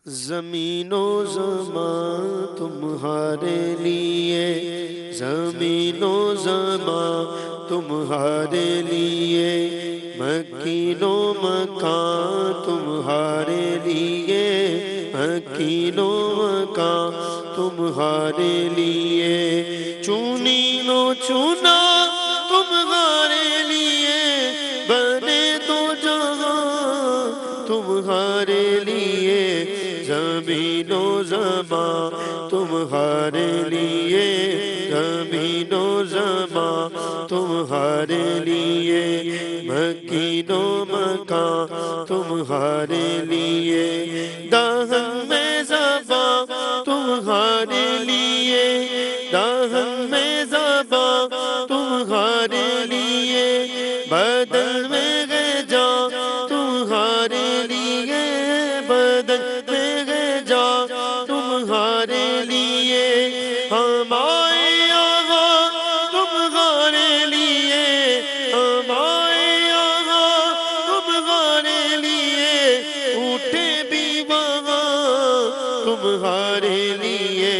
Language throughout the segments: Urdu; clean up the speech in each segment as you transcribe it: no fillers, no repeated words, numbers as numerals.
زمین و زمان تمہارے لیے، زمین و زمان تمہارے لیے، مکین و مکان تمہارے لیے، مکین و مکان تمہارے لیے، چنی و چنا تمہارے لیے، بنے دو جہاں تمہارے لیے، زمین و زمان تمہارے لیے، زمین و زمان تمہارے لیے، مکین و مکان تمہارے لیے، دہن میں زباں تمہارے لیے، دہن میں زباں تمہارے لیے، بدن میں غجا تمہارے لیے، بدن میں غجا تمہارے لیے، ہمارے آقا تمہارے لیے، ہمارے آقا تمہارے لیے، اٹھے بھی وہاں تمہارے لیے،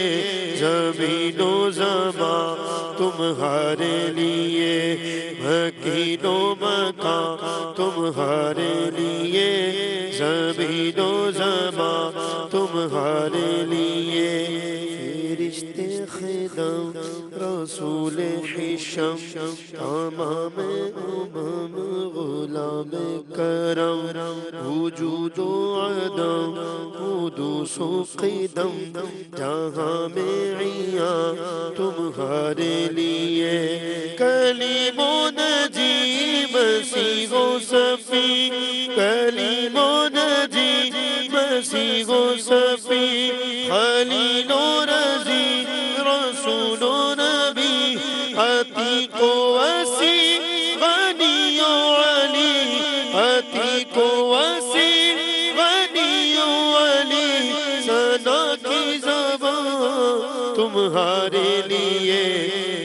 زمین و زمان تمہارے لیے، مکین و مکان تمہارے لیے، زمین و زمان تمہارے لیے، فرشتے خدم رسول حشم تمام امم غلام کرم، وجود و عدم قدوس و قدم جہاں میں عیاں تمہارے لیے، کلیم و نجی مسیح و صفی، کلیم و نجی مسیح و صفی، خلیل و رضی رسول و نبی، عتیق و وسیع غنی و علی، عتیق و وسیع غنی و علی، ثنا کی زبان تمہارے لیے،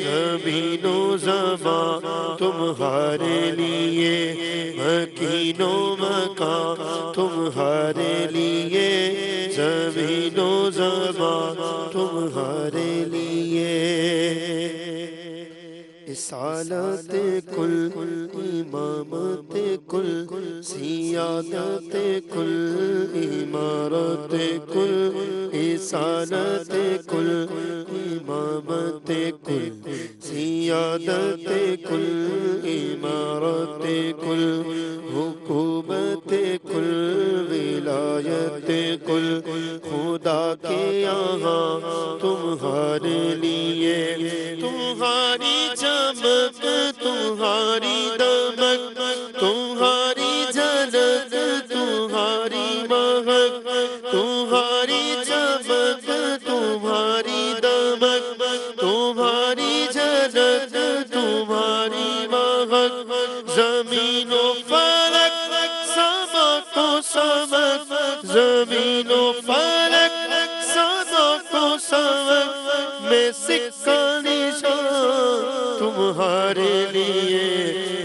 زمین و زمان تمہارے لیے، مکین و مکان تمہارے لیے، زمین و زمان تمہارے لیے، رسالت کل، امامت کل، سیادت کل، امارت کل، رسالت کل، امامت کل، سیادت کل، امارت کل، حکومت کل، ولایت کل، خدا کے یہاں تمہارے لیے، تمہاری چمک تمہاری دمک، تمہاری جھلک تمہاری مہک، تمہاری چمک تمہاری دمک، تمہاری جھلک تمہاری مہک، زمین و فلک سبق و سبق، زمین و فلک سبق و سبق میں سکہ نشان تمہارے لیے،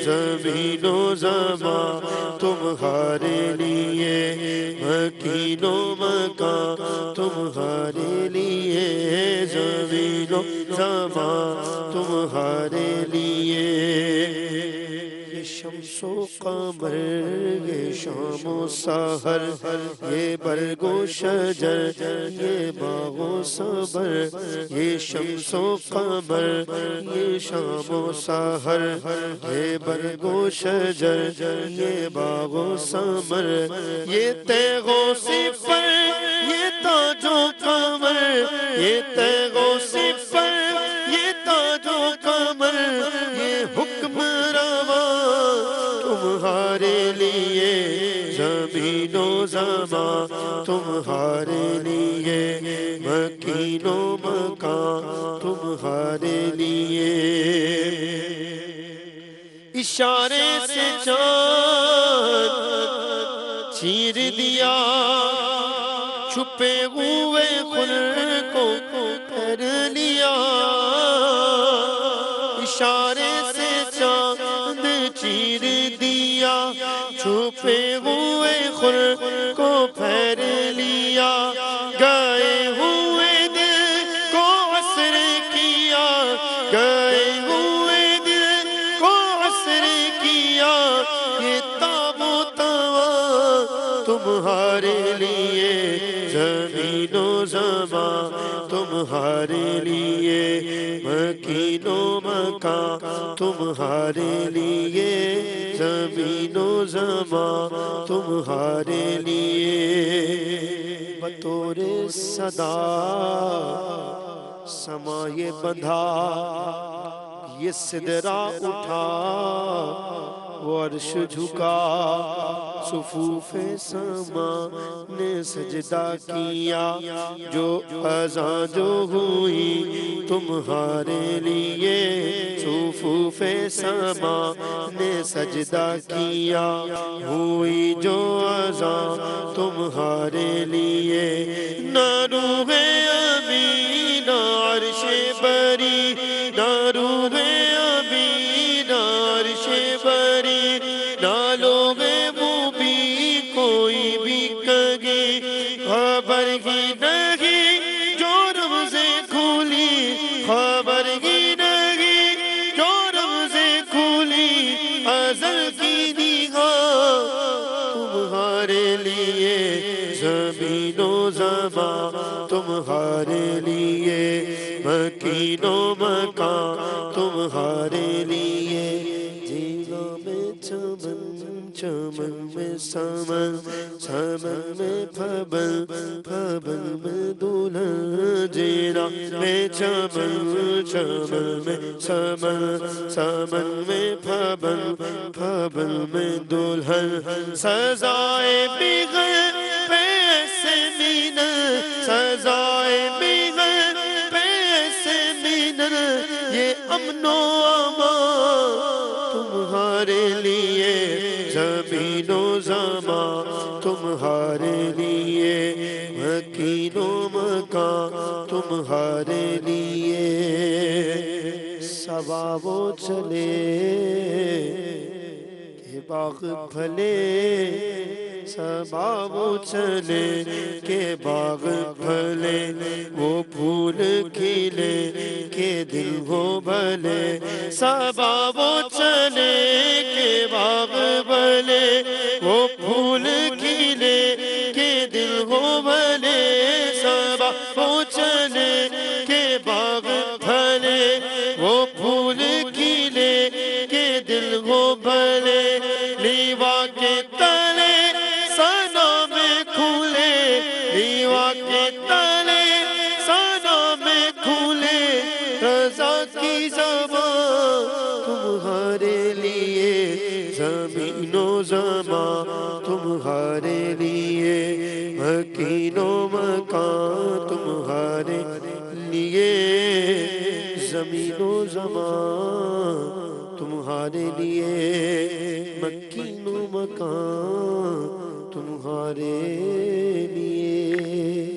زمین و زمان تمہارے لیے، مکین و مکان تمہارے لیے، زمین و زمان تمہارے لیے، یہ شمس و قمر، یہ شام و سحر، یہ برگ و شجر، یہ باغ و صبر، یہ شمس و قمر، یہ شام و سحر، یہ برگ و شجر، یہ باغ و ثمر، یہ تیغ و صفر، یہ تاج و کمر، یہ تیغ و صفر، یہ تاج و کمر، یہ حکم روا تمہارے لیے، زمین و زمان تمہارے لیے، مکین و مکان تمہارے لیے، اشارے سے چاند چیر دیا، چھپے ہوئے خلق کو کر لیا، اشارے سے چاند چیر دیا، چھپے ہوئے خلق کو پھیر لیا، کیا گئے ہوئے دل کو عصر کیا گئے ہوئے دل کو عصر کیا یہ تابوت تمہارے لیے زمین و زمان تمہارے لیے مکین و مکان تمہارے لیے زمین و زمان تمہارے لیے بطور صدا سمائے بندھا یہ سدرہ اٹھا وہ عرش جھکا صفوف سما نے سجدہ کیا جو اذان جو ہوئی تمہارے لیے صفوف سما نے سجدہ کیا ہوئی جو اذان تمہارے لیے نہ روح امین نہ عرش بری نہ روح امین نہ عرش بری نہ لوگ بھی کوئی بھی کگی خبر ہی نہیں جو رمزیں کھولی خبر ہی نہیں جو رمزیں کھولی ازل کی نگاہ تمہارے لیے زمین و زمان تمہارے لیے مکین و مکان تمہارے لیے جینا میں چمن چمن میں سمن سمن میں پھبل پھبل میں دلہن جینا میں چمن چمن میں سمن سمن میں پھبل پھبل میں دلہن سزائے بغیر پیسے مینر سزائے بغیر پیسے مینر یہ امن و امان تمہارے لیے زمین و زمان تمہارے لیے مکین و مکان تمہارے لیے سبا وہ چلے کہ باغ پھلے سبا وہ چلے کہ باغ پھلے وہ پھول کھلے کہ دل ہو بھلے سبا وہ چلے کہ باغ بھلے وہ پھول کھلے کہ دل ہو بھلے سبا وہ چلے کہ باغ بھلے وہ پھول کھلے کہ دل ہو بھلے لیوا کے تلے سنوں میں کھولے لیوا کے تلے سنوں میں کھولے رضا کی زبان تمہارے لیے زمین و زمان تمہارے لیے مکین و مکان تمہارے لیے زمین و زمان تمہارے لیے مکین و مکان تمہارے لیے